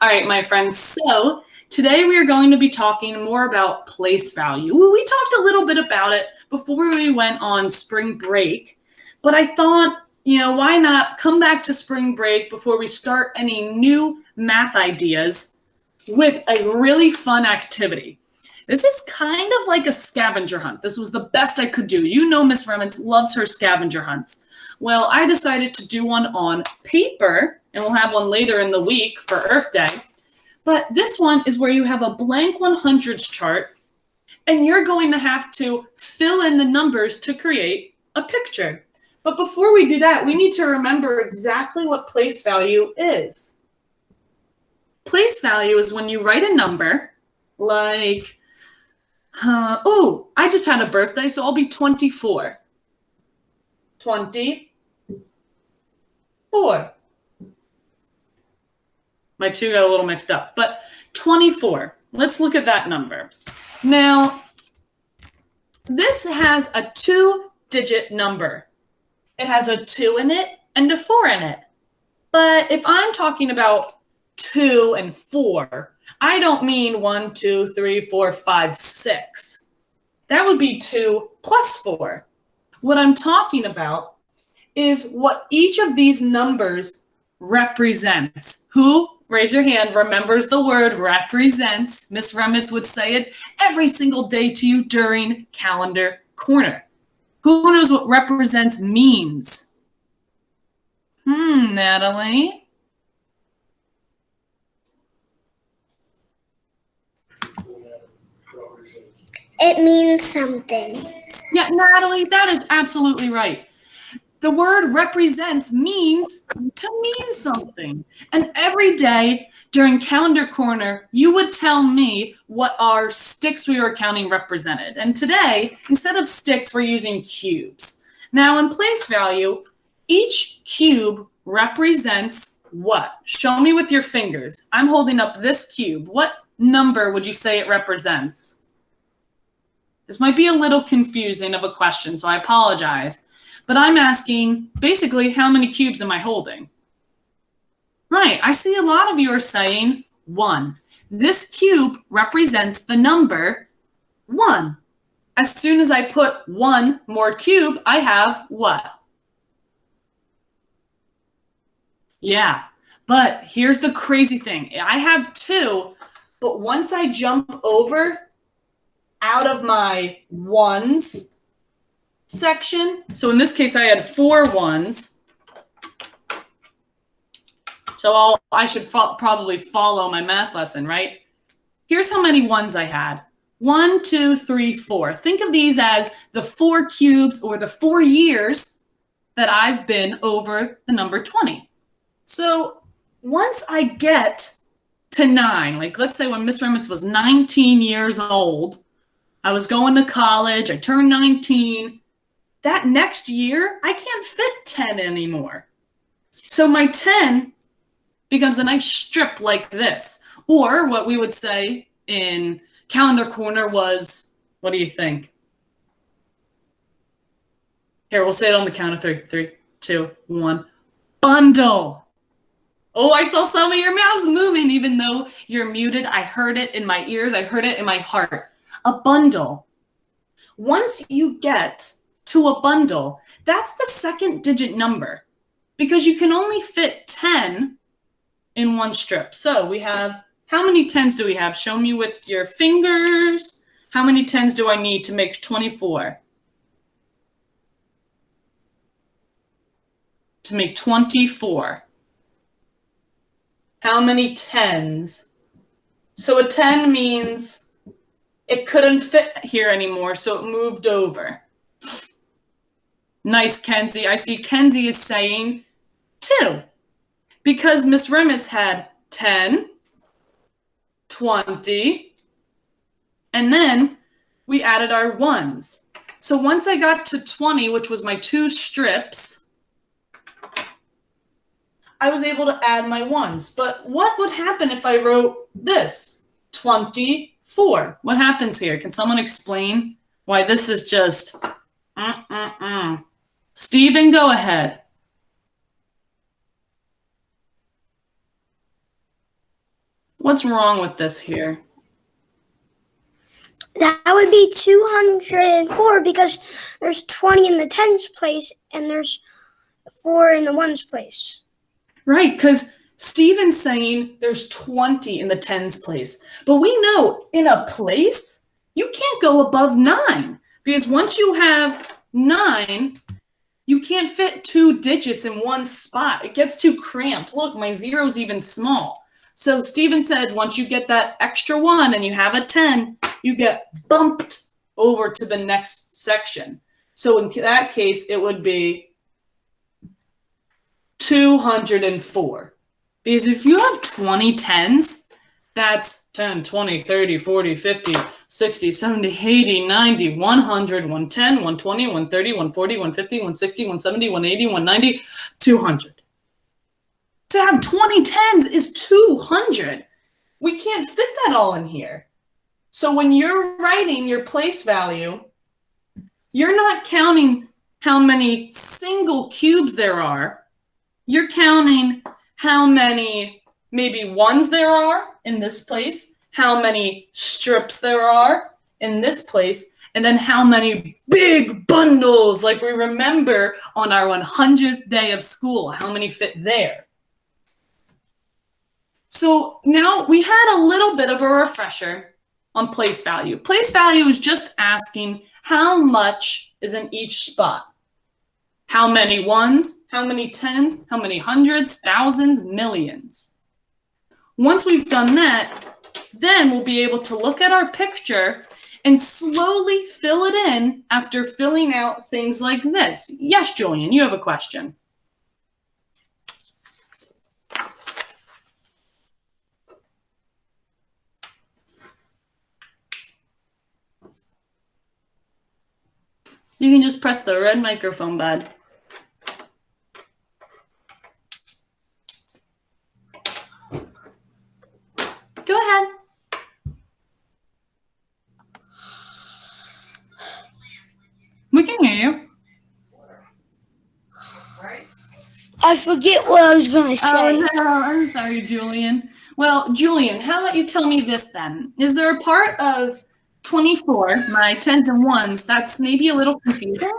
All right, my friends. So today we are going to be talking more about place value. Well, we talked a little bit about it before we went on spring break, but I thought, why not come back to spring break before we start any new math ideas with a really fun activity. This is kind of like a scavenger hunt. This was the best I could do. You know, Miss Remitz loves her scavenger hunts. Well, I decided to do one on paper, and we'll have one later in the week for Earth Day. But this one is where you have a blank 100s chart, and you're going to have to fill in the numbers to create a picture. But before we do that, we need to remember exactly what place value is. Place value is when you write a number like, I just had a birthday, so I'll be 24. 24. My two got a little mixed up, but 24. Let's look at that number. Now, this has a 2-digit number. It has a 2 in it and a 4 in it. But if I'm talking about 2 and 4, I don't mean 1, 2, 3, 4, 5, 6. That would be 2 plus 4. What I'm talking about is what each of these numbers represents. Who, raise your hand, remembers the word represents? Miss Remitz would say it every single day to you during Calendar Corner. Who knows what represents means? Natalie? It means something. Yeah, Natalie, that is absolutely right. The word represents means to mean something. And every day during Calendar Corner, you would tell me what our sticks we were counting represented. And today, instead of sticks, we're using cubes. Now, in place value, each cube represents what? Show me with your fingers. I'm holding up this cube. What number would you say it represents? This might be a little confusing of a question, so I apologize. But I'm asking, basically, how many cubes am I holding? Right, I see a lot of you are saying 1. This cube represents the number 1. As soon as I put 1 more cube, I have what? Yeah, but here's the crazy thing. I have 2, but once I jump over out of my ones section, so in this case I had 4 ones, so I should probably follow my math lesson, right? Here's how many ones I had. 1, 2, 3, 4. Think of these as the 4 cubes or the 4 years that I've been over the number 20. So once I get to 9, like let's say when Miss Remitz was 19 years old, I was going to college, I turned 19. That next year, I can't fit 10 anymore. So my 10 becomes a nice strip like this. Or what we would say in Calendar Corner was, what do you think? Here, we'll say it on the count of 3. 3, 2, 1. Bundle. Oh, I saw some of your mouths moving, even though you're muted. I heard it in my ears. I heard it in my heart. A bundle. Once you get to a bundle, that's the 2nd digit number because you can only fit 10 in one strip. So we have, how many 10s do we have? Show me with your fingers. How many 10s do I need to make 24? To make 24. How many 10s? So a 10 means it couldn't fit here anymore, so it moved over. Nice, Kenzie. I see Kenzie is saying 2 because Miss Remitz had 10, 20, and then we added our ones. So once I got to 20, which was my 2 strips, I was able to add my ones. But what would happen if I wrote this, 24? What happens here? Can someone explain why this is just Stephen, go ahead. What's wrong with this here? That would be 204 because there's 20 in the tens place and there's 4 in the ones place. Right, because Stephen's saying there's 20 in the tens place. But we know in a place, you can't go above 9. Because once you have 9, you can't fit 2 digits in one spot. It gets too cramped. Look, my zero's even small. So Stephen said once you get that extra 1 and you have a 10, you get bumped over to the next section. So in that case, it would be 204. Because if you have 20 tens, that's 10, 20, 30, 40, 50, 60, 70, 80, 90, 100, 110, 120, 130, 140, 150, 160, 170, 180, 190, 200. To have 20 tens is 200. We can't fit that all in here. So when you're writing your place value, you're not counting how many single cubes there are. You're counting how many maybe ones there are in this place, how many strips there are in this place, and then how many big bundles, like we remember on our 100th day of school, how many fit there. So now we had a little bit of a refresher on place value. Place value is just asking how much is in each spot. How many ones, how many tens, how many hundreds, thousands, millions. Once we've done that, then we'll be able to look at our picture and slowly fill it in after filling out things like this. Yes, Julian, you have a question. You can just press the red microphone, bud. Go ahead. We can hear you. I forget what I was going to say. Oh, no, I'm sorry, Julian. Well, Julian, how about you tell me this then? Is there a part of 24, my tens and ones, that's maybe a little confusing?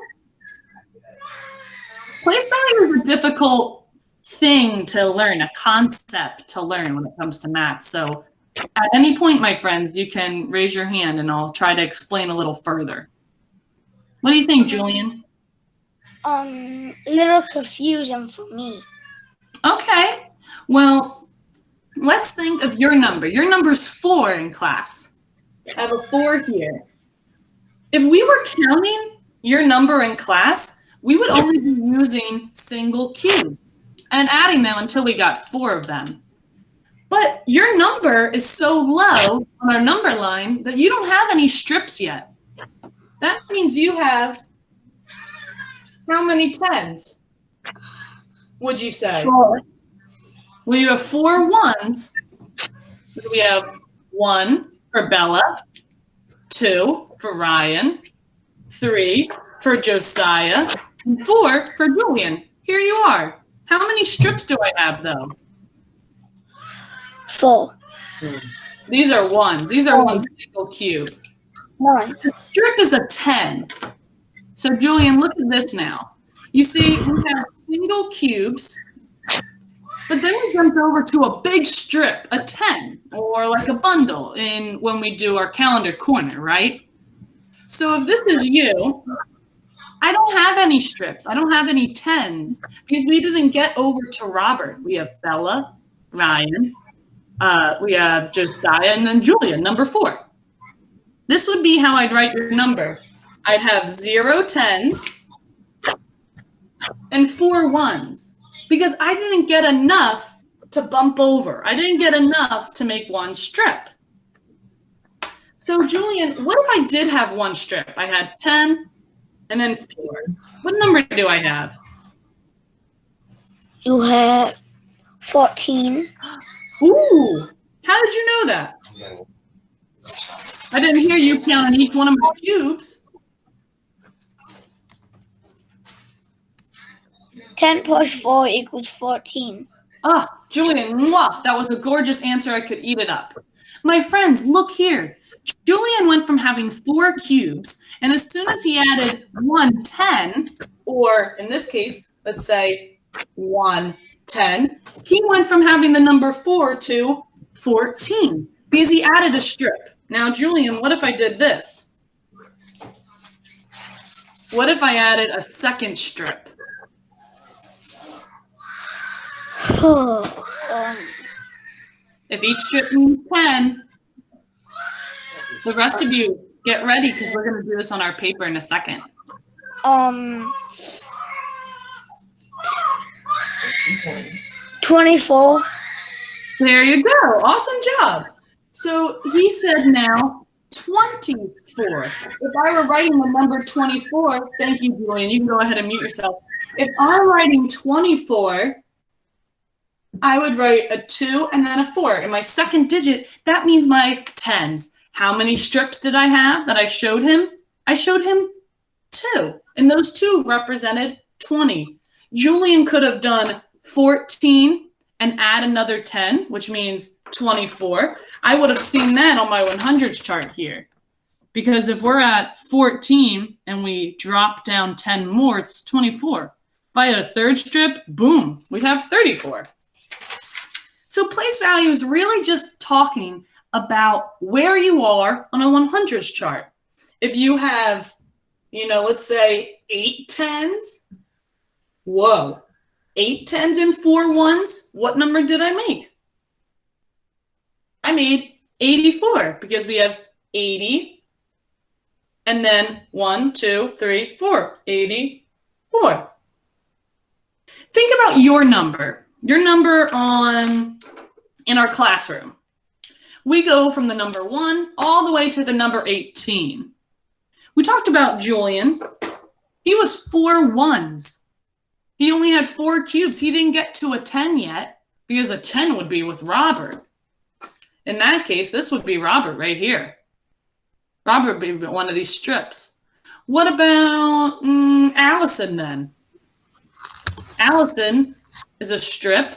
Place value is a difficult thing to learn, a concept to learn when it comes to math. So at any point, my friends, you can raise your hand and I'll try to explain a little further. What do you think, Julian? A little confusing for me. Okay. Well, let's think of your number. Your number's 4 in class. I have a 4 here. If we were counting your number in class, we would only be using single cubes and adding them until we got 4 of them. But your number is so low on our number line that you don't have any strips yet. That means you have how many tens, would you say? 4. Well, you have 4 ones. We have 1 for Bella, 2 for Ryan, 3 for Josiah, and 4 for Julian. Here you are. How many strips do I have, though? 4. These are 1. These are 1 single cube. 1. The strip is a 10. So, Julian, look at this now. You see, we have single cubes, but then we jumped over to a big strip, a 10, or like a bundle when we do our calendar corner, right? So if this is you, I don't have any strips. I don't have any 10s because we didn't get over to Robert. We have Bella, Ryan, we have Josiah, and then Julian, number 4. This would be how I'd write your number. I'd have 0 10s and 4 1s because I didn't get enough to bump over. I didn't get enough to make 1 strip. So Julian, what if I did have 1 strip? I had 10 and then 4. What number do I have? You have 14. Ooh, how did you know that? I didn't hear you counting each one of my cubes. 10 plus 4 equals 14. Ah, Julian, mwah, that was a gorgeous answer. I could eat it up. My friends, look here. Julian went from having 4 cubes, and as soon as he added 110, or in this case, let's say 110, he went from having the number 4 to 14 because he added a strip. Now, Julian, what if I did this? What if I added a second strip? If each strip means 10, the rest of you get ready because we're going to do this on our paper in a second. 24. There you go. Awesome job. So he said now 24. If I were writing the number 24, thank you, Julian. You can go ahead and mute yourself. If I'm writing 24, I would write a 2 and then a 4. In my second digit, that means my tens. How many strips did I have that I showed him? I showed him 2. And those 2 represented 20. Julian could have done 14 and add another 10, which means 24. I would have seen that on my 100s chart here. Because if we're at 14 and we drop down 10 more, it's 24. If I had a third strip, boom, we'd have 34. So place value is really just talking about where you are on a 100s chart. If you have, let's say 8 tens, whoa, 8 tens and 4 ones, what number did I make? I made 84 because we have 80 and then 1, 2, 3, 4, 84. Think about your number in our classroom. We go from the number 1 all the way to the number 18. We talked about Julian. He was 4 ones. He only had 4 cubes. He didn't get to a 10 yet because a 10 would be with Robert. In that case, this would be Robert right here. Robert would be one of these strips. What about Allison then? Allison is a strip.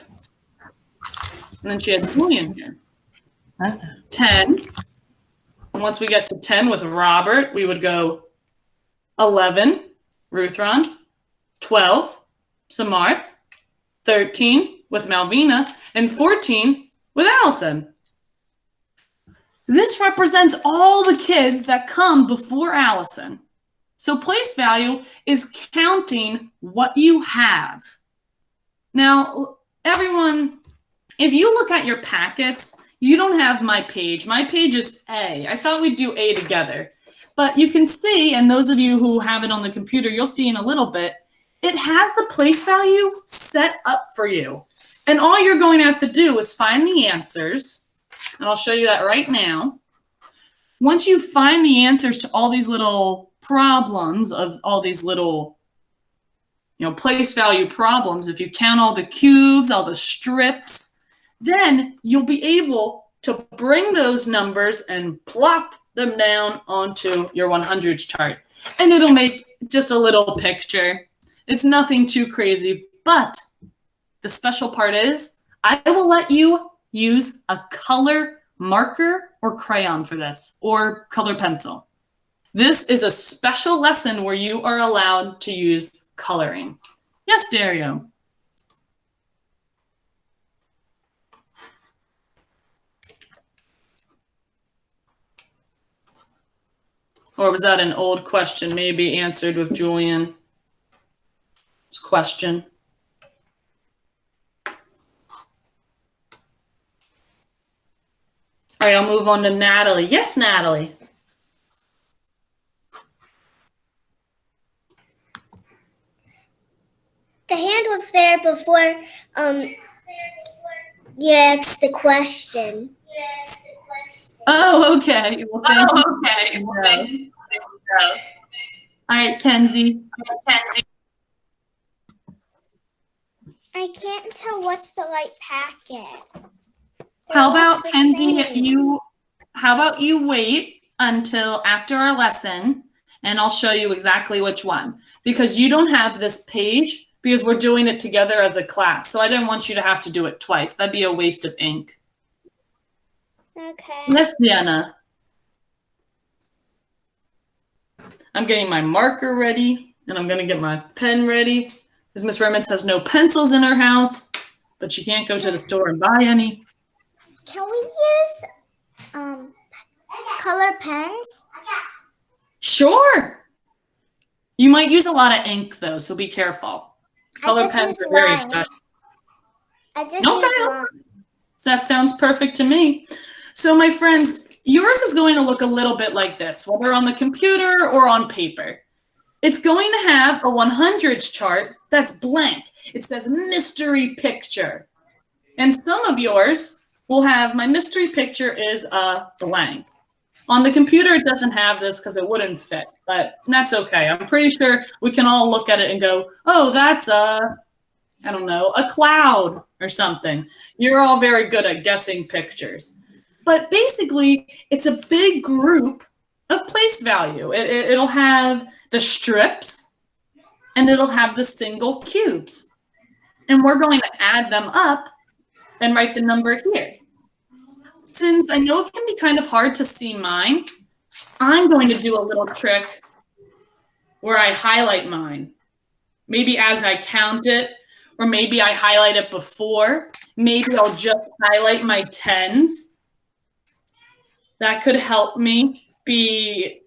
And then she had Julian here. 10. And once we get to 10 with Robert, we would go 11, Ruthron, 12, Samarth, 13 with Malvina, and 14 with Allison. This represents all the kids that come before Allison. So place value is counting what you have. Now, everyone, if you look at your packets, you don't have my page. My page is A. I thought we'd do A together. But you can see, and those of you who have it on the computer, you'll see in a little bit, it has the place value set up for you. And all you're going to have to do is find the answers. And I'll show you that right now. Once you find the answers to all these little problems of all these little place value problems, if you count all the cubes, all the strips, then you'll be able to bring those numbers and plop them down onto your 100s chart. And it'll make just a little picture. It's nothing too crazy, but the special part is I will let you use a color marker or crayon for this, or color pencil. This is a special lesson where you are allowed to use coloring. Yes, Dario. Or was that an old question, maybe answered with Julian's question? All right, I'll move on to Natalie. Yes, Natalie. The hand was there before you asked the question. Oh, okay. Well, thank you. All right, Kenzie. I can't tell what's the right packet. How about, Kenzie, how about you wait until after our lesson, and I'll show you exactly which one. Because you don't have this page because we're doing it together as a class. So I didn't want you to have to do it twice. That'd be a waste of ink. Okay. Yes, Diana. I'm getting my marker ready, and I'm going to get my pen ready, because Miss Remitz has no pencils in her house, but she can't go to the store and buy any. Can we use color pens? Sure. You might use a lot of ink, though, so be careful. Color pens are very expensive. I just use lines. That sounds perfect to me. So, my friends, yours is going to look a little bit like this, whether on the computer or on paper. It's going to have a 100s chart that's blank. It says mystery picture. And some of yours will have my mystery picture is a blank. On the computer, it doesn't have this because it wouldn't fit, but that's okay. I'm pretty sure we can all look at it and go, oh, that's I don't know, a cloud or something. You're all very good at guessing pictures. But basically, it's a big group of place value. It'll have the strips, and it'll have the single cubes. And we're going to add them up and write the number here. Since I know it can be kind of hard to see mine, I'm going to do a little trick where I highlight mine. Maybe as I count it, or maybe I highlight it before. Maybe I'll just highlight my tens. That could help me be,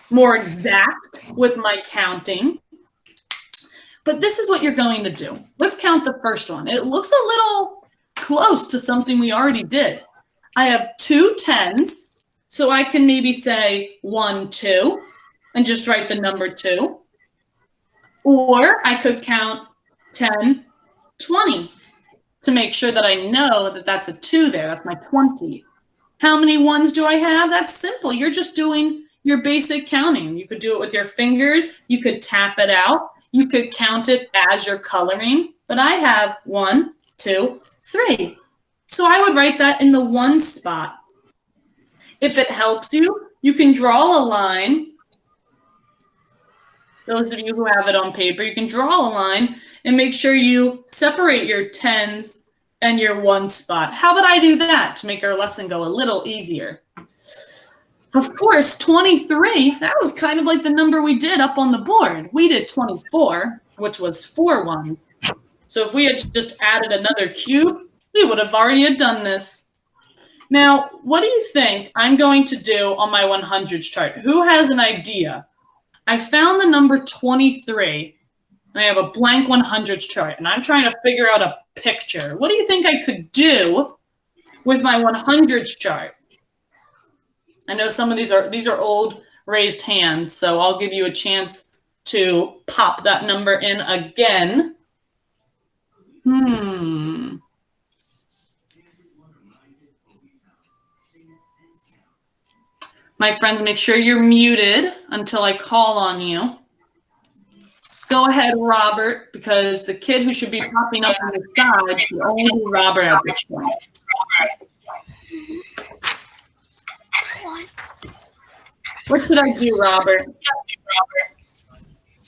more exact with my counting. But this is what you're going to do. Let's count the first one. It looks a little close to something we already did. I have 2 tens, so I can maybe say 1, 2, and just write the number 2. Or I could count 10, 20 to make sure that I know that that's a 2 there. That's my 20. How many ones do I have? That's simple. You're just doing your basic counting. You could do it with your fingers. You could tap it out. You could count it as you're coloring. But I have 1, 2, 3. So I would write that in the 1 spot. If it helps you, you can draw a line. Those of you who have it on paper, you can draw a line and make sure you separate your tens and your 1 spot. How about I do that to make our lesson go a little easier? Of course, 23, that was kind of like the number we did up on the board. We did 24, which was 4 ones. So if we had just added another cube, we would have already done this. Now, what do you think I'm going to do on my 100s chart? Who has an idea? I found the number 23, and I have a blank 100s chart, and I'm trying to figure out a picture. What do you think I could do with my 100s chart? I know some of these are old raised hands, so I'll give you a chance to pop that number in again. My friends, make sure you're muted until I call on you. Go ahead, Robert, because the kid who should be popping up on the side should only be Robert at this point. What should I do, Robert?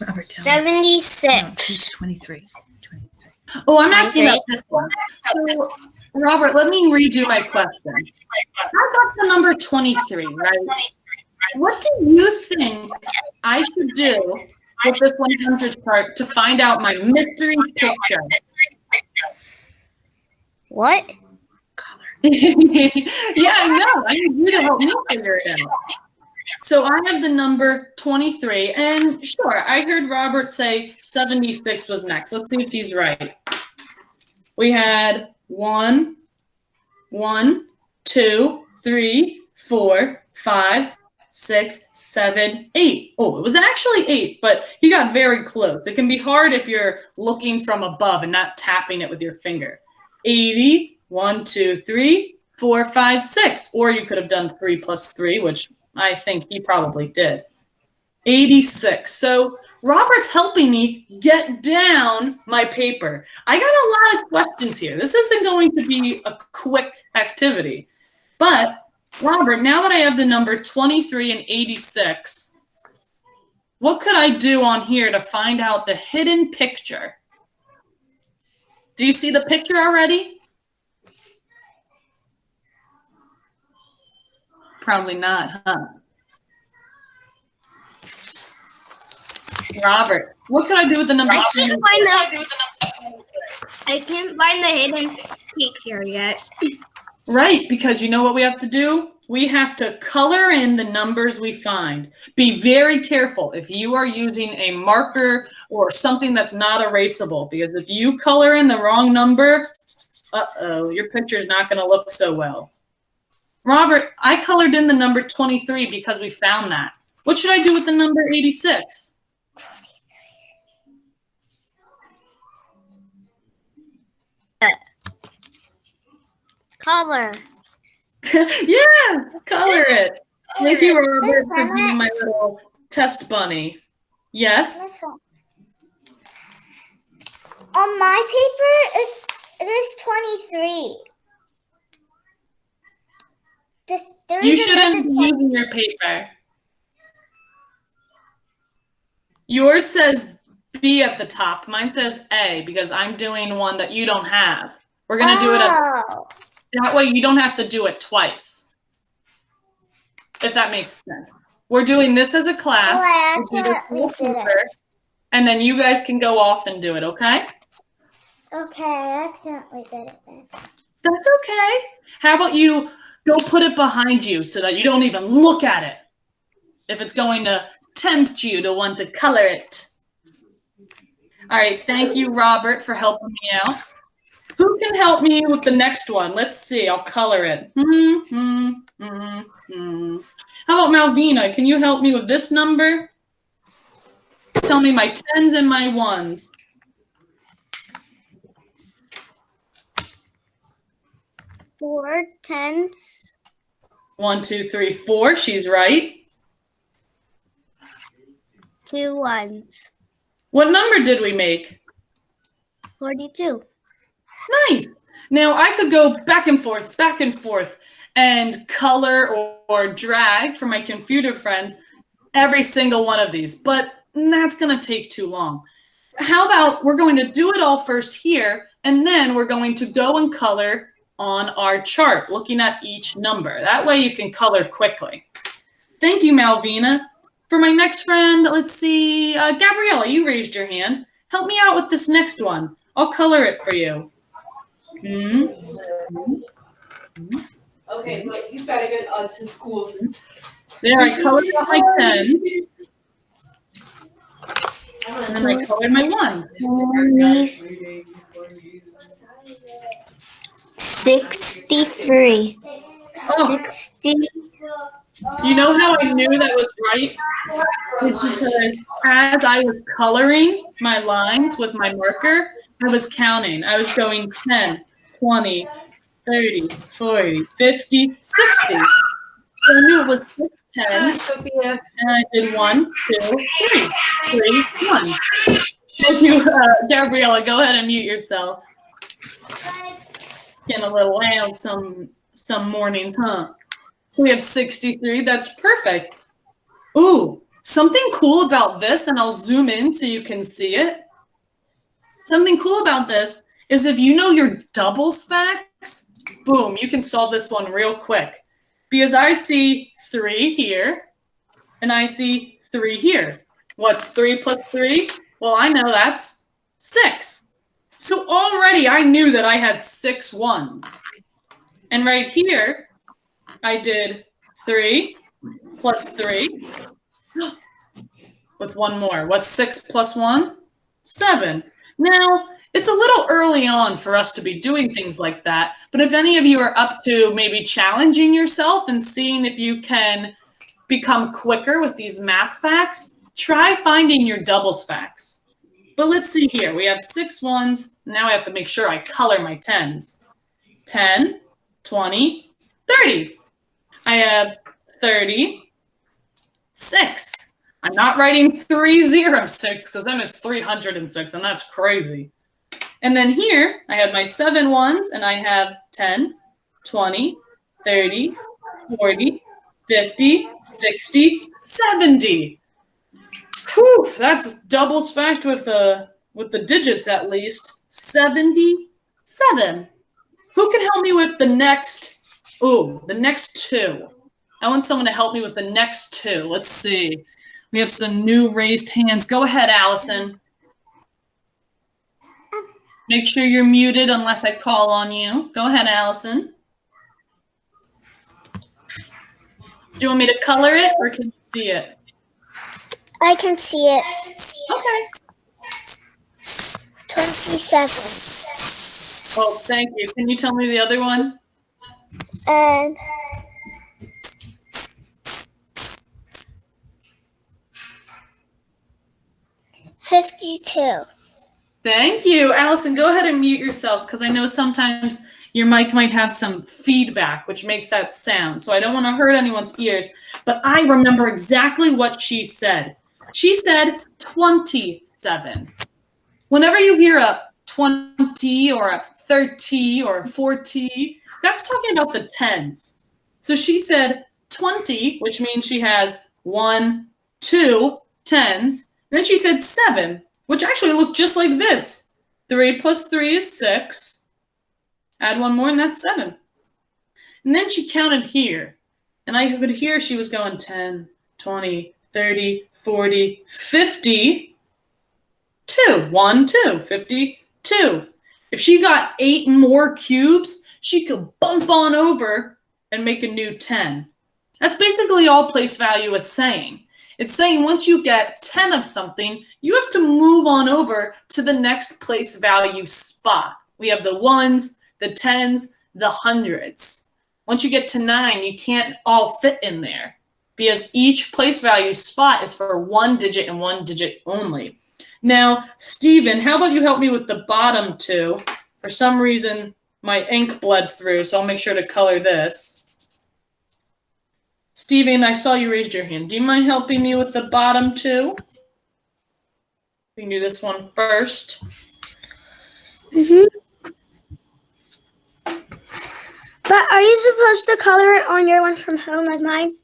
Robert, tell me. 76. No, she's 23. 23. Oh, I'm asking about this one. So, Robert, let me redo my question. I got the number 23, right? What do you think I should do with this 100 chart to find out my mystery picture? What? Color. Yeah, I know. I need you to help me figure it out. So I have the number 23, and sure, I heard Robert say 76 was next. Let's see if he's right. We had 1, 2, 3, 4, 5, 6, 7, 8. Oh, it was actually 8, but he got very close. It can be hard if you're looking from above and not tapping it with your finger. 80, 1, 2, 3, 4, 5, 6. Or you could have done 3 plus 3, which I think he probably did. 86. So Robert's helping me get down my paper. I got a lot of questions here. This isn't going to be a quick activity. But Robert, now that I have the number 23 and 86, what could I do on here to find out the hidden picture? Do you see the picture already? Probably not, huh? Robert, what can I do with the number? I can't find the hidden picture yet. Right, because you know what we have to do? We have to color in the numbers we find. Be very careful if you are using a marker or something that's not erasable, because if you color in the wrong number, uh-oh, your picture is not going to look so well. Robert, I colored in the number 23 because we found that. What should I do with the number 86? Color. Yes, color it. Thank you, Robert, for being my little test bunny. Yes? On my paper, it is 23. You shouldn't be using your paper. Yours says B at the top. Mine says A because I'm doing one that you don't have. We're going to do it as that way you don't have to do it twice. If that makes sense. We're doing this as a class. And then you guys can go off and do it, okay? Okay, I accidentally did it this. That's okay. How about you go put it behind you so that you don't even look at it if it's going to tempt you to want to color it. All right, thank you, Robert, for helping me out. Who can help me with the next one? Let's see, I'll color it. How about Malvina? Can you help me with this number? Tell me my 10s and my 1s. 4 10s. 1, 2, 3, 4. She's right. 2 1s. What number did we make? 42. Nice. Now I could go back and forth, and color or drag for my computer friends every single one of these, but that's going to take too long. How about we're going to do it all first here, and then we're going to go and color on our chart, looking at each number. That way you can color quickly. Thank you, Malvina. For my next friend, let's see, Gabriella, you raised your hand. Help me out with this next one. I'll color it for you. Okay, but you better get to school. There, I colored my 10s. And then I colored my 1s. 63. Oh. 60. You know how I knew that was right? It's because as I was coloring my lines with my marker, I was counting. I was going 10, 20, 30, 40, 50, 60. So I knew it was 6 10s. And I did 1, 2, 3. 3, 1. Thank you, Gabriella. Go ahead and mute yourself. Getting a little loud some mornings, huh? So we have 63. That's perfect. Ooh, something cool about this, and I'll zoom in so you can see it. Something cool about this is if you know your doubles facts, boom, you can solve this one real quick. Because I see 3 here, and I see 3 here. What's 3 plus 3? Well, I know that's 6. So already I knew that I had 6 1s. And right here, I did 3 plus 3 with 1 more. What's 6 plus 1? 7. Now, it's a little early on for us to be doing things like that, but if any of you are up to maybe challenging yourself and seeing if you can become quicker with these math facts, try finding your doubles facts. But let's see here. We have 6 1s. Now I have to make sure I color my 10s. 10, 20, 30. I have 36. I'm not writing 306 because then it's 306 and that's crazy. And then here I have my 7 1s and I have 10, 20, 30, 40, 50, 60, 70. Whew, that's doubles fact with the digits at least. 77. Who can help me with the next? Ooh, the next two. I want someone to help me with the next two. Let's see. We have some new raised hands. Go ahead, Allison. Make sure you're muted unless I call on you. Go ahead, Allison. Do you want me to color it or can you see it? I can see it. Okay. 27. Oh, thank you. Can you tell me the other one? And 52. Thank you. Allison, go ahead and mute yourself because I know sometimes your mic might have some feedback, which makes that sound. So I don't want to hurt anyone's ears. But I remember exactly what she said. She said 27. Whenever you hear a 20 or a 30 or a 40, that's talking about the tens. So she said 20, which means she has 1, 2 tens. And then she said 7, which actually looked just like this. 3 plus 3 is 6. Add one more and that's 7. And then she counted here. And I could hear she was going 10, 20, 30, 40, 50. 1, 2, 52. If she got 8 more cubes, she could bump on over and make a new 10. That's basically all place value is saying. It's saying once you get 10 of something, you have to move on over to the next place value spot. We have the ones, the tens, the hundreds. Once you get to 9, you can't all fit in there because each place value spot is for one digit and one digit only. Now, Stephen, how about you help me with the bottom two? For some reason, my ink bled through, so I'll make sure to color this. Stephen, I saw you raised your hand. Do you mind helping me with the bottom two? We can do this one first. Mm-hmm. But are you supposed to color it on your one from home like mine?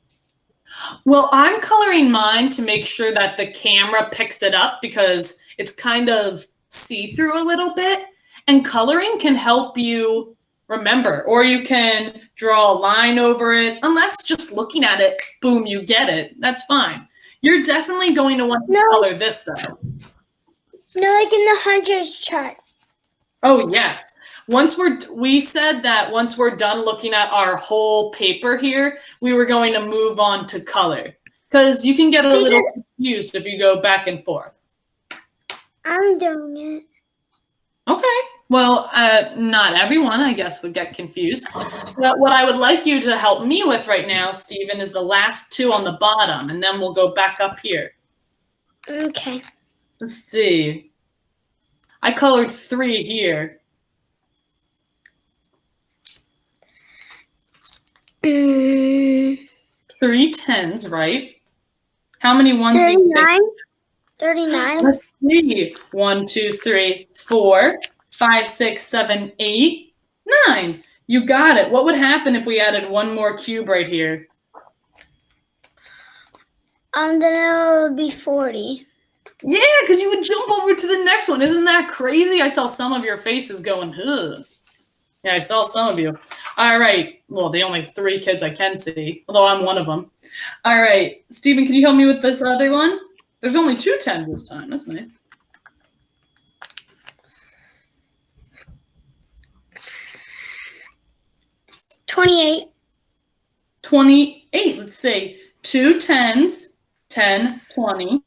Well, I'm coloring mine to make sure that the camera picks it up because it's kind of see-through a little bit. And coloring can help you remember, or you can draw a line over it. Unless just looking at it, boom, you get it. That's fine. You're definitely going to want to color this, though. No, like in the hundreds chart. Oh, yes. We said that once we're done looking at our whole paper here, we were going to move on to color. Because you can get a little confused if you go back and forth. I'm doing it. Okay. Well, not everyone, I guess, would get confused. But what I would like you to help me with right now, Stephen, is the last two on the bottom, and then we'll go back up here. Okay. Let's see. I colored 3 here. 3 tens, right? How many ones do you think? 39. Let's see. 1, 2, 3, 4, 5, 6, 7, 8, 9. You got it. What would happen if we added one more cube right here? Then it would be 40. Yeah, because you would jump over to the next one. Isn't that crazy? I saw some of your faces going, ugh. Yeah, I saw some of you. All right. Well, the only 3 kids I can see, although I'm one of them. All right. Stephen, can you help me with this other one? There's only 2 tens this time. That's nice. $28. 28. Let's see. 2 tens, 10, 20.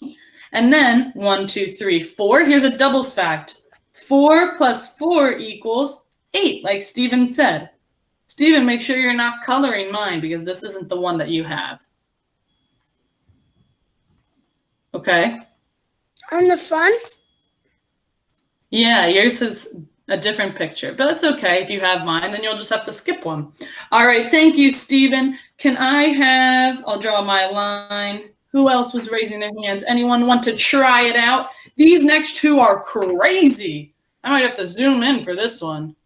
And then 1, 2, 3, 4. Here's a doubles fact. 4 plus 4 equals 8, like Stephen said. Stephen, make sure you're not coloring mine because this isn't the one that you have. Okay? On the front? Yeah, yours is a different picture, but it's okay. If you have mine, then you'll just have to skip one. All right, thank you, Stephen. Can I have, I'll draw my line. Who else was raising their hands? Anyone want to try it out? These next 2 are crazy. I might have to zoom in for this one.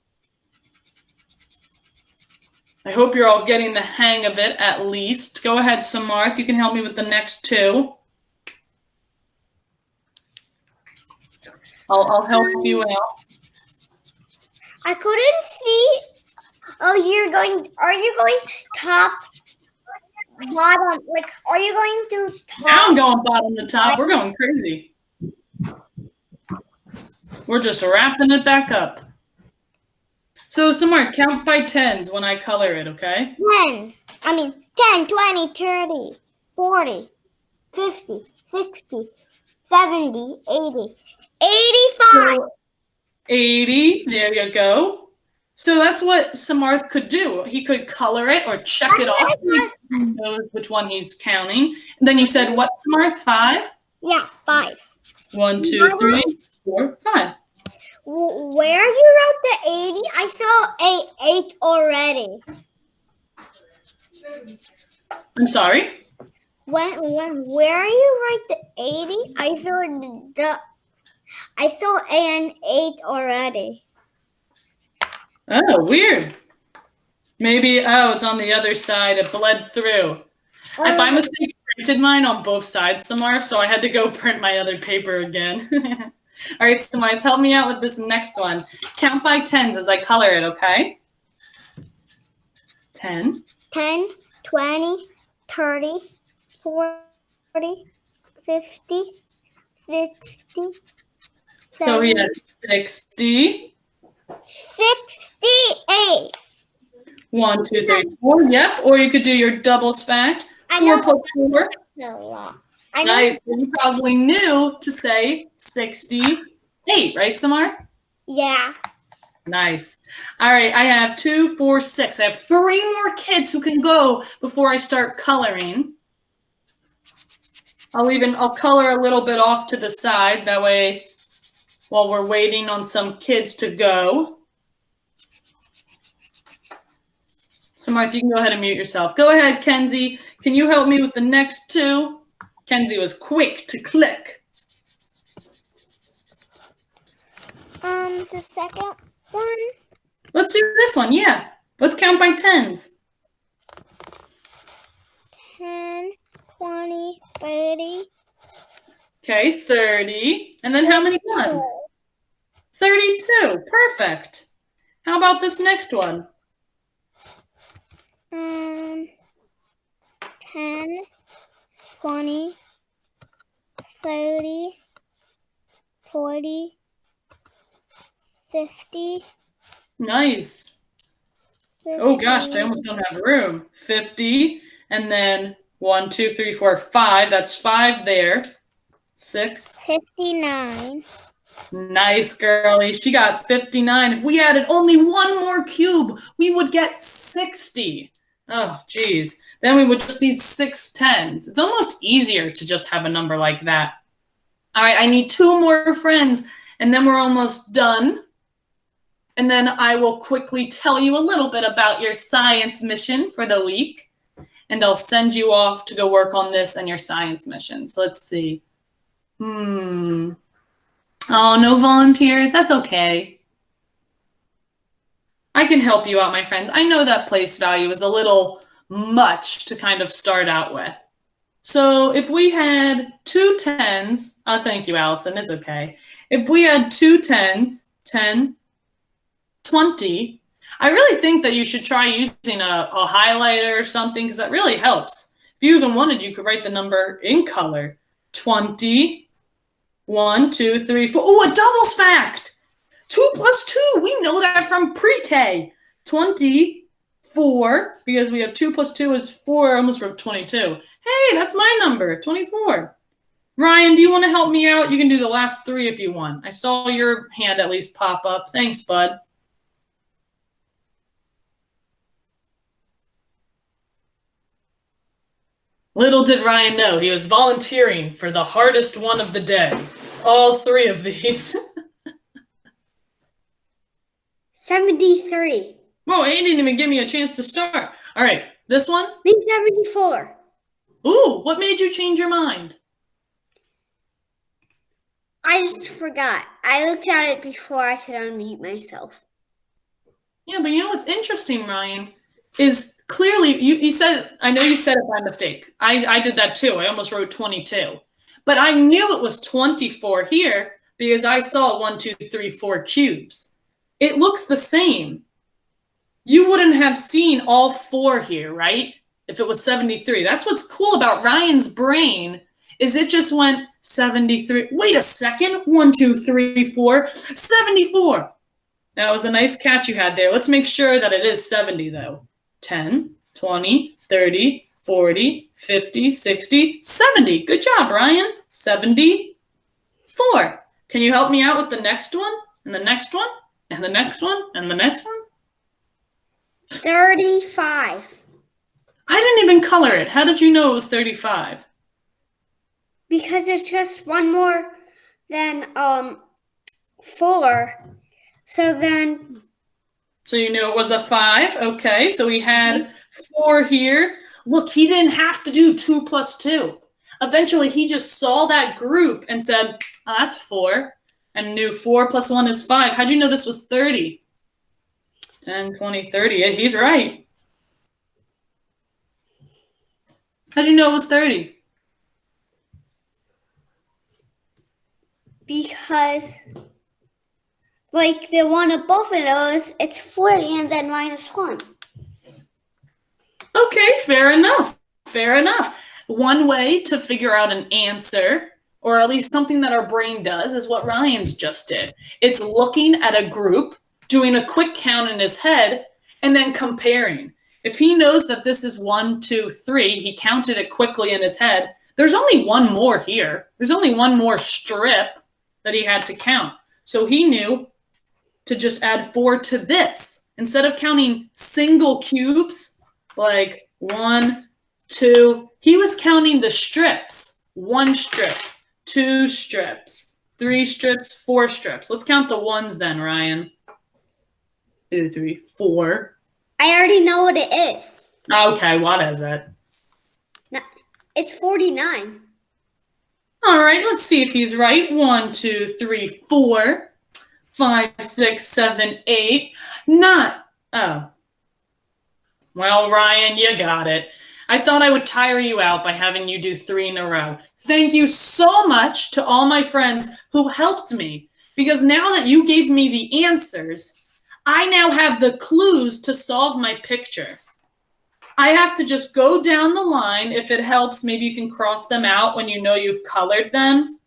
I hope you're all getting the hang of it at least. Go ahead, Samarth. You can help me with the next 2. I'll help you out. I couldn't see. Oh, are you going top, bottom? Like, are you going to Now I'm top? going bottom to top. We're going crazy. We're just wrapping it back up. So, Samar, count by tens when I color it, okay? 10, 20, 30, 40, 50, 60, 70, 80, 85. So 80, there you go. So that's what Samarth could do. He could color it or check it off. He knows which one he's counting. And then you said what, Samarth? 5? Yeah, 5. 1, 2, 3, 4, 5. Where you wrote the 80? I saw 8 already. I'm sorry? Where you write the 80? I saw an 8 already. Oh, weird. Maybe, it's on the other side. It bled through. I by mistake printed mine on both sides, Samarth, so I had to go print my other paper again. All right, Samarth, help me out with this next one. Count by tens as I color it, okay? 10. 10, 20, 30, 40, 50, 60, So he has 60. 68. 1, 2, 3, 4. Yep. Or you could do your double stacked. I 4 know plus 4. a lot. Nice. You probably knew to say 68, right, Samar? Yeah. Nice. All right. I have 2, 4, 6. I have 3 more kids who can go before I start coloring. I'll color a little bit off to the side. That way, while we're waiting on some kids to go. Samarth, you can go ahead and mute yourself. Go ahead, Kenzie. Can you help me with the next 2? Kenzie was quick to click. The second one. Let's do this one, yeah. Let's count by tens. 10, 20, 30. Okay, 30. And then how many ones? 32. Perfect. How about this next one? 10, 20, 30, 40, 50. Nice. Oh gosh, I almost don't have room. 50. And then 1, 2, 3, 4, 5. That's 5 there. 6. 59. Nice, girlie. She got 59. If we added only one more cube, we would get 60. Oh, geez. Then we would just need 6 tens. It's almost easier to just have a number like that. All right, I need 2 more friends, and then we're almost done. And then I will quickly tell you a little bit about your science mission for the week. And I'll send you off to go work on this and your science mission. So let's see. Oh, no volunteers. That's okay. I can help you out, my friends. I know that place value is a little much to kind of start out with. So if we had 2 tens, thank you, Allison, it's okay. If we had 2 tens, 10, 20, I really think that you should try using a highlighter or something because that really helps. If you even wanted, you could write the number in color. 20, 1, 2, 3, 4. Oh, a double stacked. 2 plus 2. We know that from pre-K. 24, because we have 2 plus 2 is 4. I almost wrote 22. Hey, that's my number, 24. Ryan, do you want to help me out? You can do the last 3 if you want. I saw your hand at least pop up. Thanks, bud. Little did Ryan know he was volunteering for the hardest one of the day. All 3 of these. 73. Whoa, he didn't even give me a chance to start. All right, this one? 74. Ooh, what made you change your mind? I just forgot. I looked at it before I could unmute myself. Yeah, but you know what's interesting, Ryan, is clearly you said, I know you said it by mistake. I did that too. I almost wrote 22. But I knew it was 24 here. because I saw 1, 2, 3, 4 cubes. It looks the same. You wouldn't have seen all 4 here, right? If it was 73. That's what's cool about Ryan's brain, is it just went 73. Wait a second. 1, 2, 3, 4, 74. That was a nice catch you had there. Let's make sure that it is 70 though. 10, 20, 30, 40, 50, 60, 70. Good job, Ryan. 74. Can you help me out with the next one? And the next one? And the next one? And the next one? 35. I didn't even color it. How did you know it was 35? Because it's just one more than 4. So you knew it was a 5. Okay, so we had 4 here. Look, he didn't have to do 2 plus 2. Eventually, he just saw that group and said, oh, that's 4. And knew 4 plus 1 is 5. How'd you know this was 30? 10, 20, 30. Yeah, he's right. How'd you know it was 30? because like the one above it is, it's 40 and then minus 1. Okay, fair enough. Fair enough. One way to figure out an answer, or at least something that our brain does, is what Ryan's just did. It's looking at a group, doing a quick count in his head, and then comparing. If he knows that this is 1, 2, 3, he counted it quickly in his head. There's only one more here. There's only one more strip that he had to count. So he knew to just add 4 to this. Instead of counting single cubes, like 1, 2, he was counting the strips. 1 strip, 2 strips, 3 strips, 4 strips. Let's count the ones then, Ryan. 2, 3, 4. I already know what it is. Okay, what is it? It's 49. All right, let's see if he's right. 1, 2, 3, 4, 5, 6, 7, 8, 9. Oh. Well, Ryan, you got it. I thought I would tire you out by having you do 3 in a row. Thank you so much to all my friends who helped me, because now that you gave me the answers, I now have the clues to solve my picture. I have to just go down the line. If it helps, maybe you can cross them out when you know you've colored them.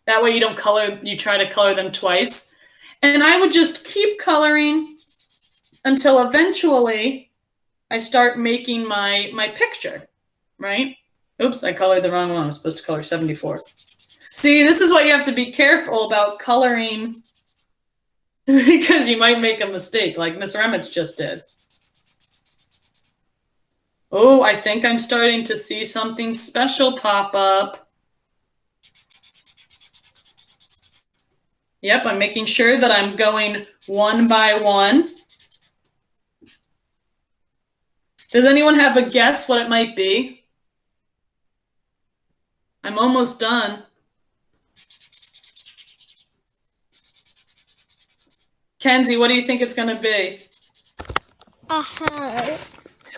That way you don't try to color them twice. And I would just keep coloring until eventually I start making my picture, right? Oops, I colored the wrong one. I was supposed to color 74. See, this is what you have to be careful about coloring because you might make a mistake like Miss Remitz just did. Oh, I think I'm starting to see something special pop up. Yep, I'm making sure that I'm going one by one. Does anyone have a guess what it might be? I'm almost done. Kenzie, what do you think it's going to be? A heart.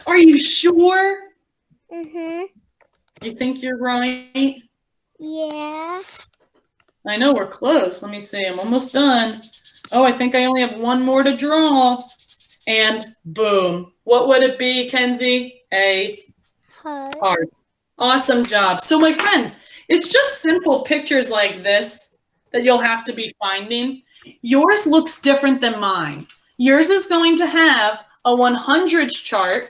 Are you sure? Mm-hmm. You think you're right? Yeah. I know we're close. Let me see. I'm almost done. Oh, I think I only have one more to draw. And boom. What would it be, Kenzie? A heart. Awesome job. So my friends, it's just simple pictures like this that you'll have to be finding. Yours looks different than mine. Yours is going to have a 100s chart.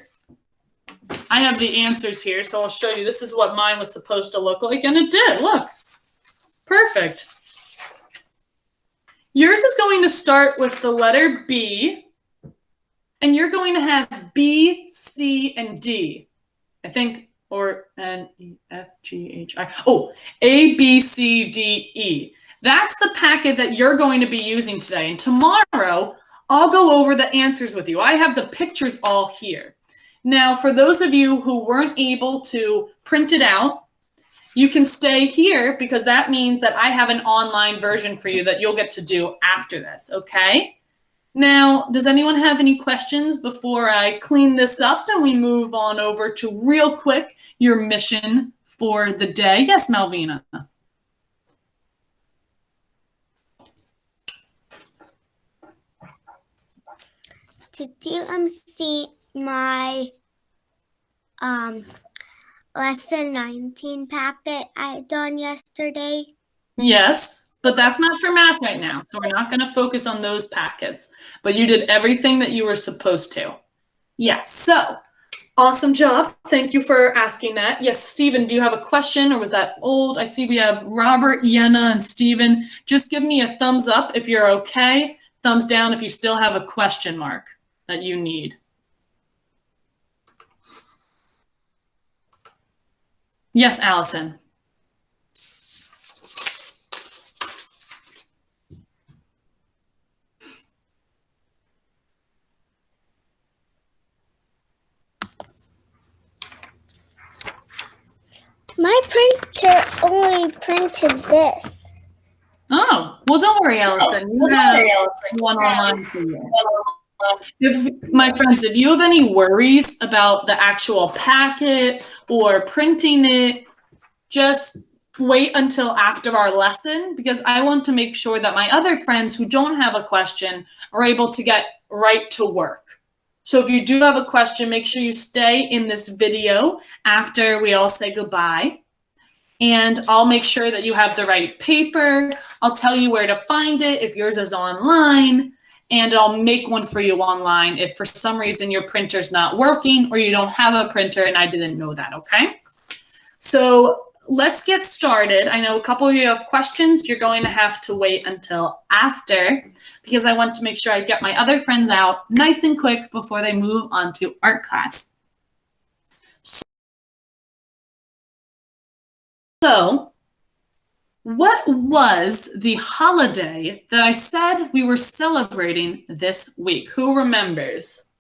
I have the answers here, so I'll show you. This is what mine was supposed to look like, and it did. Look. Perfect. Yours is going to start with the letter B, and you're going to have B, C, and D. I think, or N, E, F, G, H, I. Oh, A, B, C, D, E. That's the packet that you're going to be using today. And tomorrow, I'll go over the answers with you. I have the pictures all here. Now, for those of you who weren't able to print it out, you can stay here because that means that I have an online version for you that you'll get to do after this, okay? Now, does anyone have any questions before I clean this up and we move on over to real quick your mission for the day? Yes, Malvina. Did you see my lesson 19 packet I done yesterday? Yes, but that's not for math right now. So we're not going to focus on those packets. But you did everything that you were supposed to. Yes. So awesome job. Thank you for asking that. Yes, Stephen, do you have a question or was that old? I see we have Robert, Yenna, and Stephen. Just give me a thumbs up if you're okay. Thumbs down if you still have a question mark that you need. Yes, Allison. My printer only printed this. Oh, well, don't worry, Allison. You have one online for you. My friends, if you have any worries about the actual packet or printing it, just wait until after our lesson because I want to make sure that my other friends who don't have a question are able to get right to work. So if you do have a question, make sure you stay in this video after we all say goodbye. And I'll make sure that you have the right paper. I'll tell you where to find it if yours is online. And I'll make one for you online if for some reason your printer's not working or you don't have a printer and I didn't know that, okay? So let's get started. I know a couple of you have questions. You're going to have to wait until after because I want to make sure I get my other friends out nice and quick before they move on to art class. So, what was the holiday that I said we were celebrating this week? Who remembers?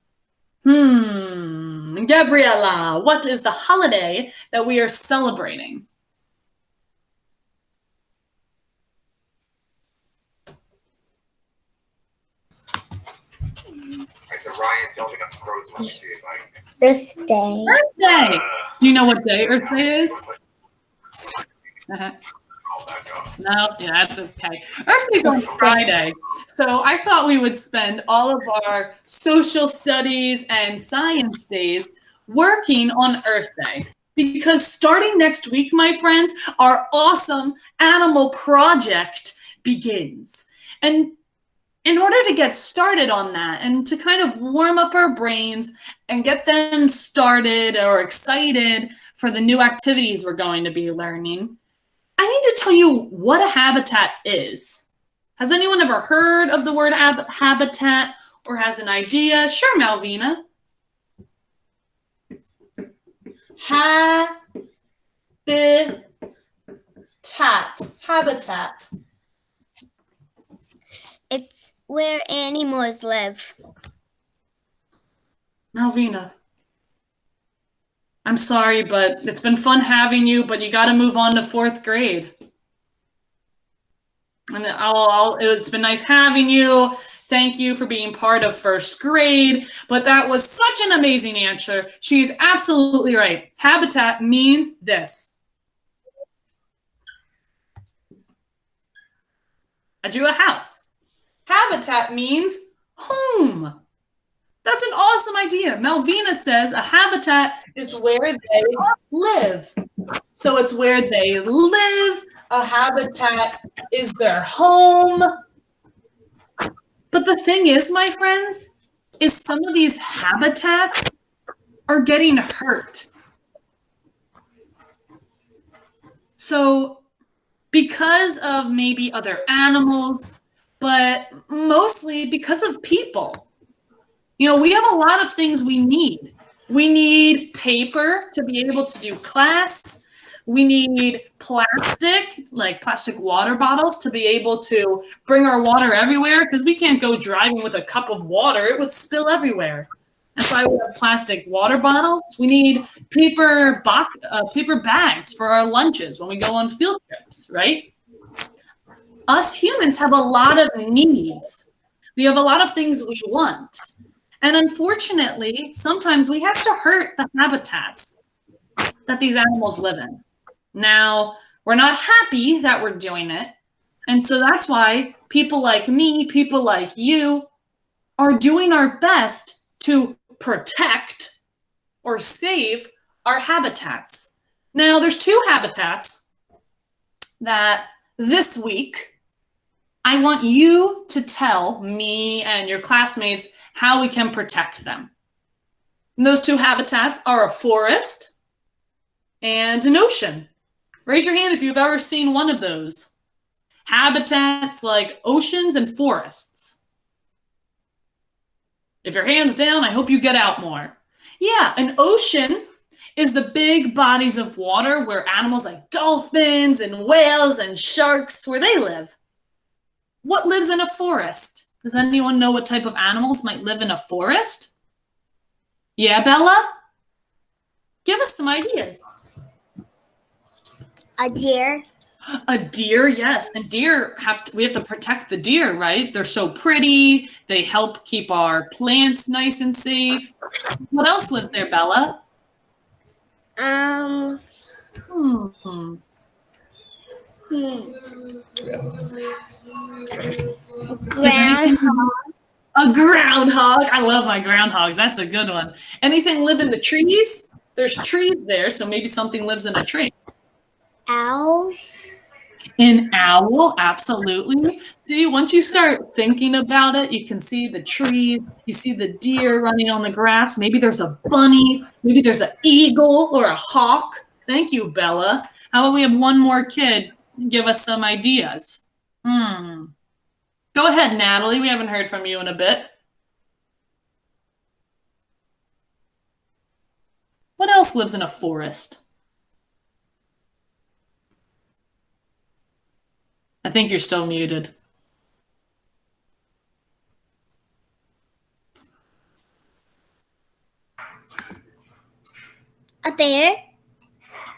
Gabriella, what is the holiday that we are celebrating? Earth Day. Earth Day. Do you know what day Earth Day is? No, yeah, that's okay. Earth Day's on Friday. So I thought we would spend all of our social studies and science days working on Earth Day. Because starting next week, my friends, our awesome animal project begins. And in order to get started on that and to kind of warm up our brains and get them started or excited for the new activities we're going to be learning, I need to tell you what a habitat is. Has anyone ever heard of the word habitat or has an idea? Sure, Malvina. Habitat. It's where animals live. Malvina. I'm sorry, but it's been fun having you, but you got to move on to 4th grade. And it's been nice having you. Thank you for being part of 1st grade, but that was such an amazing answer. She's absolutely right. Habitat means this. I drew a house. Habitat means home. That's an awesome idea. Malvina says a habitat is where they live. So it's where they live. A habitat is their home. But the thing is, my friends, is some of these habitats are getting hurt. So because of maybe other animals, but mostly because of people. You know, we have a lot of things we need. We need paper to be able to do class. We need plastic, like plastic water bottles to be able to bring our water everywhere because we can't go driving with a cup of water. It would spill everywhere. That's why we have plastic water bottles. We need paper bags for our lunches when we go on field trips, right? Us humans have a lot of needs. We have a lot of things we want. And unfortunately, sometimes we have to hurt the habitats that these animals live in. Now, we're not happy that we're doing it. And so that's why people like me, people like you, are doing our best to protect or save our habitats. Now, there's two habitats that this week I want you to tell me and your classmates how we can protect them. And those two habitats are a forest and an ocean. Raise your hand if you've ever seen one of those. Habitats like oceans and forests. If your hand's down, I hope you get out more. Yeah, an ocean is the big bodies of water where animals like dolphins and whales and sharks, where they live. What lives in a forest? Does anyone know what type of animals might live in a forest? Yeah, Bella? Give us some ideas. A deer. A deer, yes. And deer we have to protect the deer, right? They're so pretty. They help keep our plants nice and safe. What else lives there, Bella? Hmm. Groundhog. A groundhog. I love my groundhogs. That's a good one. Anything live in the trees? There's trees there, so maybe something lives in a tree. Owls. An owl, absolutely. See, once you start thinking about it, you can see the trees, you see the deer running on the grass. Maybe there's a bunny, maybe there's an eagle or a hawk. Thank you, Bella. How about we have one more kid give us some ideas? Go ahead, Natalie. We haven't heard from you in a bit. What else lives in a forest? I think you're still muted. A bear.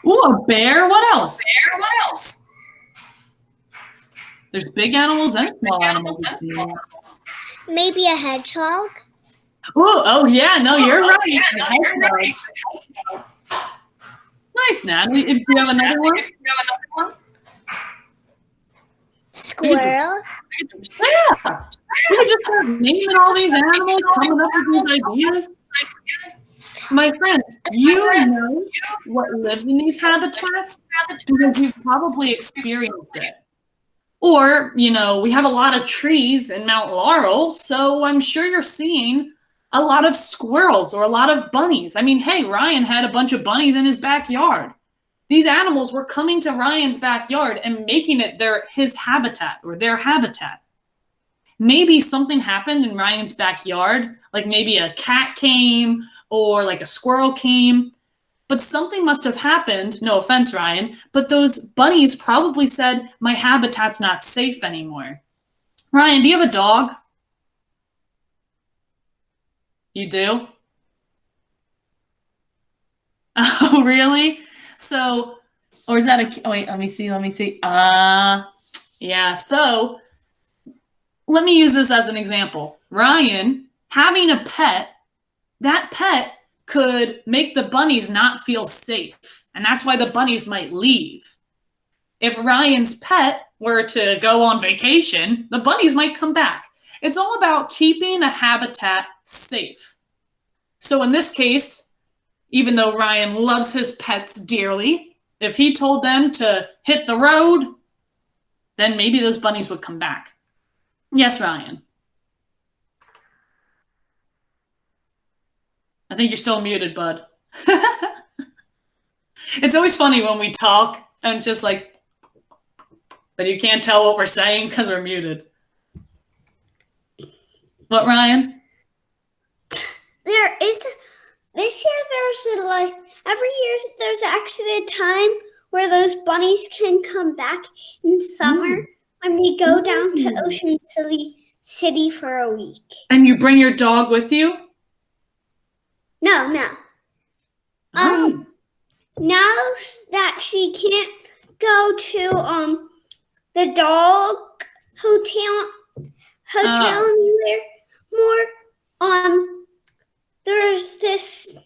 Ooh, a bear? What else? There's big animals and small animals. Maybe a hedgehog. Ooh, oh yeah, no, you're right. A hedgehog. Nice, Natalie. Do you have another one? Squirrel. Yeah. We could just start naming all these animals, coming up with these ideas. My friends, you know what lives in these habitats because you've probably experienced it. Or, we have a lot of trees in Mount Laurel, so I'm sure you're seeing a lot of squirrels or a lot of bunnies. I mean, hey, Ryan had a bunch of bunnies in his backyard. These animals were coming to Ryan's backyard and making it his habitat or their habitat. Maybe something happened in Ryan's backyard, like maybe a cat came or like a squirrel came, but something must have happened, no offense, Ryan, but those bunnies probably said, my habitat's not safe anymore. Ryan, do you have a dog? You do? Oh, really? So, or is that oh wait, let me see. Yeah, so let me use this as an example. Ryan, having a pet, that pet could make the bunnies not feel safe. And that's why the bunnies might leave. If Ryan's pet were to go on vacation, the bunnies might come back. It's all about keeping a habitat safe. So in this case, even though Ryan loves his pets dearly, if he told them to hit the road, then maybe those bunnies would come back. Yes, Ryan. I think you're still muted, bud. It's always funny when we talk and it's just like, but you can't tell what we're saying because we're muted. What, Ryan? There is this year. Every year there's actually a time where those bunnies can come back in summer when we go down to Ocean City for a week. And you bring your dog with you? No. Oh. Now that she can't go to the dog hotel anymore, there's this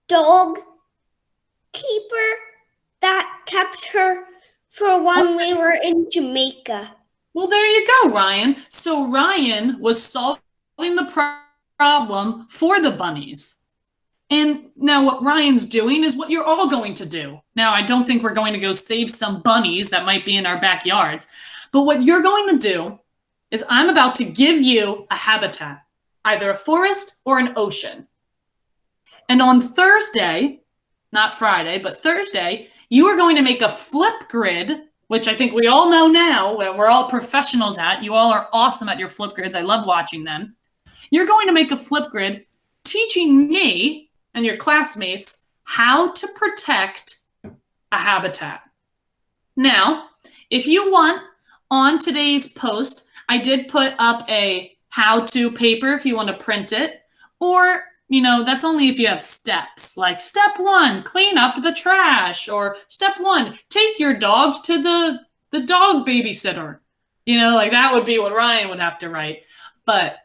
dog keeper that kept her for when we were in Jamaica. Well, there you go, Ryan. So Ryan was solving the problem for the bunnies. And now what Ryan's doing is what you're all going to do. Now, I don't think we're going to go save some bunnies that might be in our backyards, but what you're going to do is I'm about to give you a habitat, either a forest or an ocean. And on Thursday, not Friday, but Thursday, you are going to make a flip grid, which I think we all know now, we're all professionals at. You all are awesome at your flip grids. I love watching them. You're going to make a flip grid teaching me and your classmates how to protect a habitat. Now, if you want, on today's post, I did put up a how-to paper if you want to print it, or, you know, that's only if you have steps, like step 1, clean up the trash, or step 1, take your dog to the dog babysitter. You know, like that would be what Ryan would have to write. But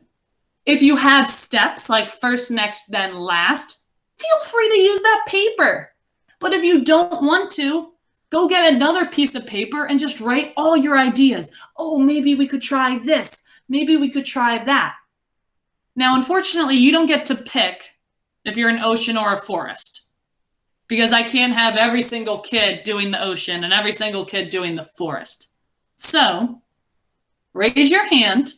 if you have steps like first, next, then last, feel free to use that paper. But if you don't want to, go get another piece of paper and just write all your ideas. Oh, maybe we could try this. Maybe we could try that. Now, unfortunately, you don't get to pick if you're an ocean or a forest, because I can't have every single kid doing the ocean and every single kid doing the forest. So, raise your hand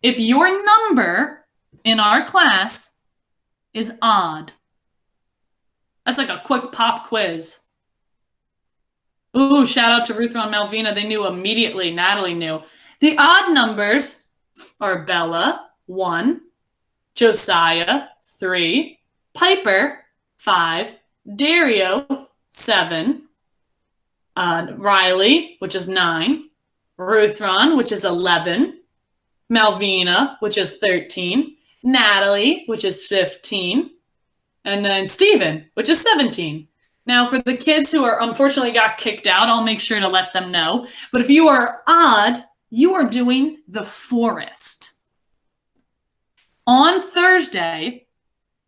if your number in our class is odd. That's like a quick pop quiz. Ooh, shout out to Ruth and Malvina. They knew immediately. Natalie knew. The odd numbers are Bella, 1, Josiah, 3, Piper, 5, Dario, 7, Riley, which is 9, Ruthron, which is 11, Malvina, which is 13, Natalie, which is 15, and then Steven, which is 17. Now, for the kids who are unfortunately got kicked out, I'll make sure to let them know. But if you are odd, you are doing the forest. On Thursday,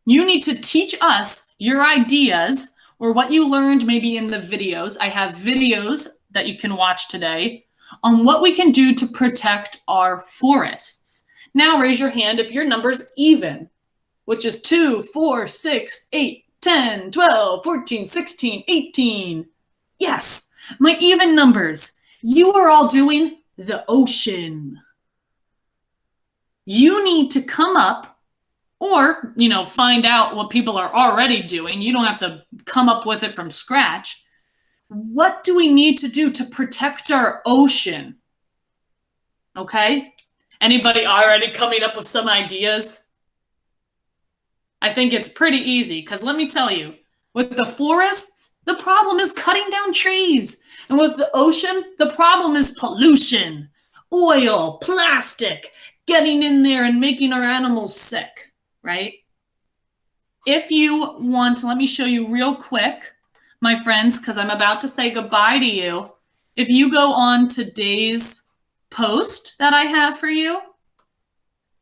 you need to teach us your ideas or what you learned maybe in the videos. I have videos that you can watch today on what we can do to protect our forests. Now raise your hand if your number's even, which is 2, 4, 6, 8, 10, 12, 14, 16, 18. Yes, my even numbers. You are all doing the ocean. You need to come up or, you know, find out what people are already doing. You don't have to come up with it from scratch. What do we need to do to protect our ocean? Okay? Anybody already coming up with some ideas? I think it's pretty easy, because let me tell you, with the forests, the problem is cutting down trees. And with the ocean, the problem is pollution, oil, plastic, getting in there and making our animals sick, right? If you want, let me show you real quick, my friends, because I'm about to say goodbye to you. If you go on today's post that I have for you,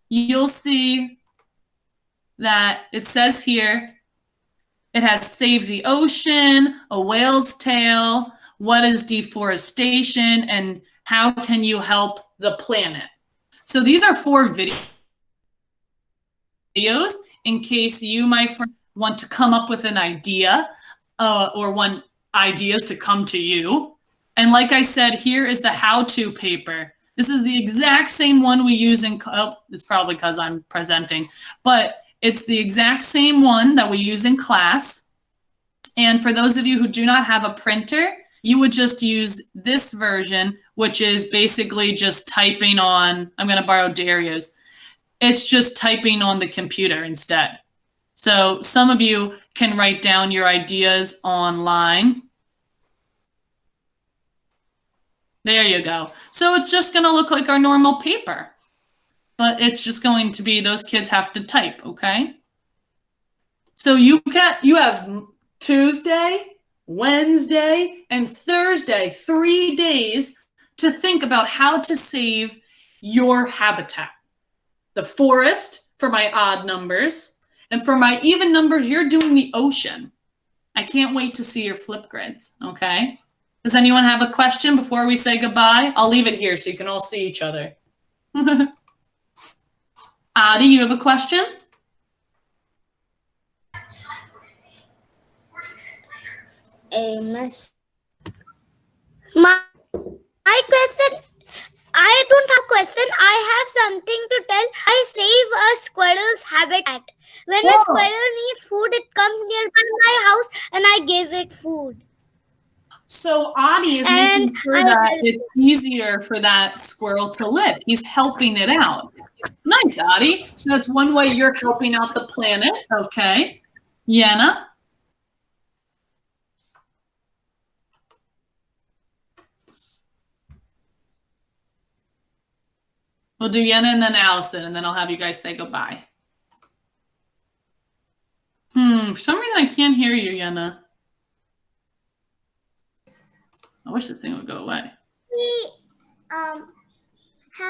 you'll see that it says here, it has Save the Ocean, A Whale's Tale, What is Deforestation, and How Can You Help the Planet? So these are 4 videos in case you, my friends, want to come up with an idea or want ideas to come to you. And like I said, here is the how-to paper. This is the exact same one we use in, it's probably because I'm presenting, but it's the exact same one that we use in class. And for those of you who do not have a printer, you would just use this version, which is basically just typing on, I'm going to borrow Dario's. It's just typing on the computer instead. So some of you can write down your ideas online. There you go. So it's just going to look like our normal paper. But it's just going to be, those kids have to type, okay? So you have Tuesday, Wednesday, and Thursday, 3 days to think about how to save your habitat. The forest for my odd numbers, and for my even numbers, you're doing the ocean. I can't wait to see your flip grids, okay? Does anyone have a question before we say goodbye? I'll leave it here so you can all see each other. Adi, you have a question? A mess. My question, I don't have question. I have something to tell. I save a squirrel's habitat. When a Whoa. squirrel needs food, it comes nearby my house and I give it food. So Adi is And making sure that it's easier for that squirrel to live. He's helping it out. Nice, Adi. So that's one way you're helping out the planet. Okay. Yenna? We'll do Yenna and then Allison, and then I'll have you guys say goodbye. For some reason I can't hear you, Yenna. I wish this thing would go away. How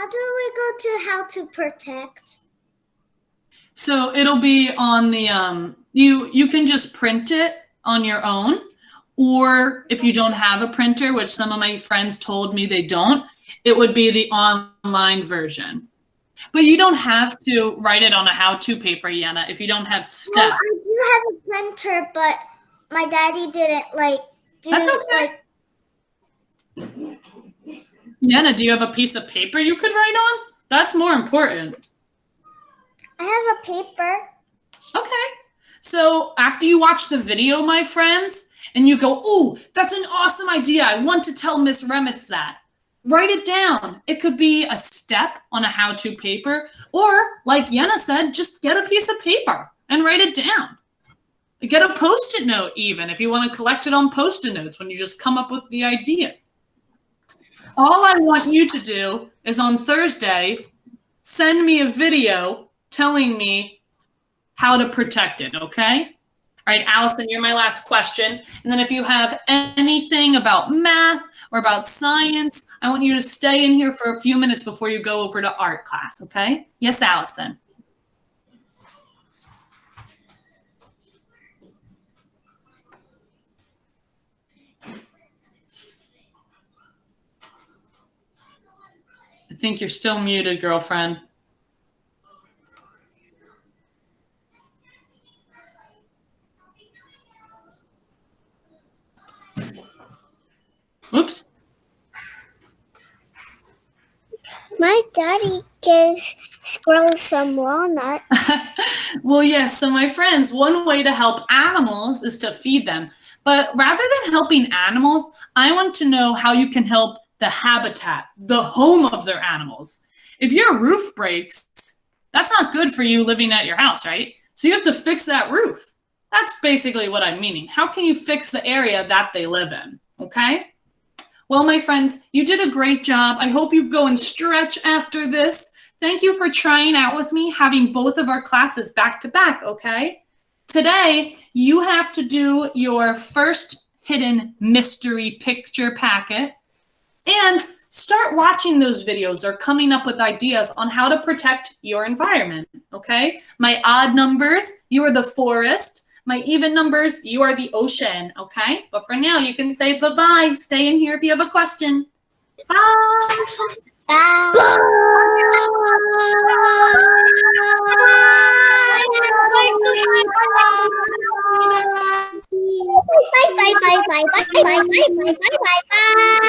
do we go to how to protect? So it'll be on the you can just print it on your own, or if you don't have a printer, which some of my friends told me they don't, it would be the online version. But you don't have to write it on a how-to paper, Yenna, if you don't have steps. Well, I do have a printer, but my daddy didn't do That's okay. Yenna, do you have a piece of paper you could write on? That's more important. I have a paper. Okay. So after you watch the video, my friends, and you go, "Ooh, that's an awesome idea. I want to tell Miss Remitz that." Write it down. It could be a step on a how-to paper, or like Yenna said, just get a piece of paper and write it down. Get a Post-it note even if you want to collect it on Post-it notes when you just come up with the idea. All I want you to do is on Thursday, send me a video telling me how to protect it, okay? All right, Allison, you're my last question. And then if you have anything about math or about science, I want you to stay in here for a few minutes before you go over to art class, okay? Yes, Allison. I think you're still muted, girlfriend. Oops. My daddy gives squirrels some walnuts. Well, yes. So my friends, one way to help animals is to feed them. But rather than helping animals, I want to know how you can help the habitat, the home of their animals. If your roof breaks, that's not good for you living at your house, right? So you have to fix that roof. That's basically what I'm meaning. How can you fix the area that they live in? Okay? Well, my friends, you did a great job. I hope you go and stretch after this. Thank you for trying out with me, having both of our classes back to back, okay? Today, you have to do your first hidden mystery picture packet and start watching those videos or coming up with ideas on how to protect your environment, okay? My odd numbers, you are the forest. My even numbers, you are the ocean, okay? But for now, you can say bye-bye. Stay in here if you have a question. Bye. Bye. Bye.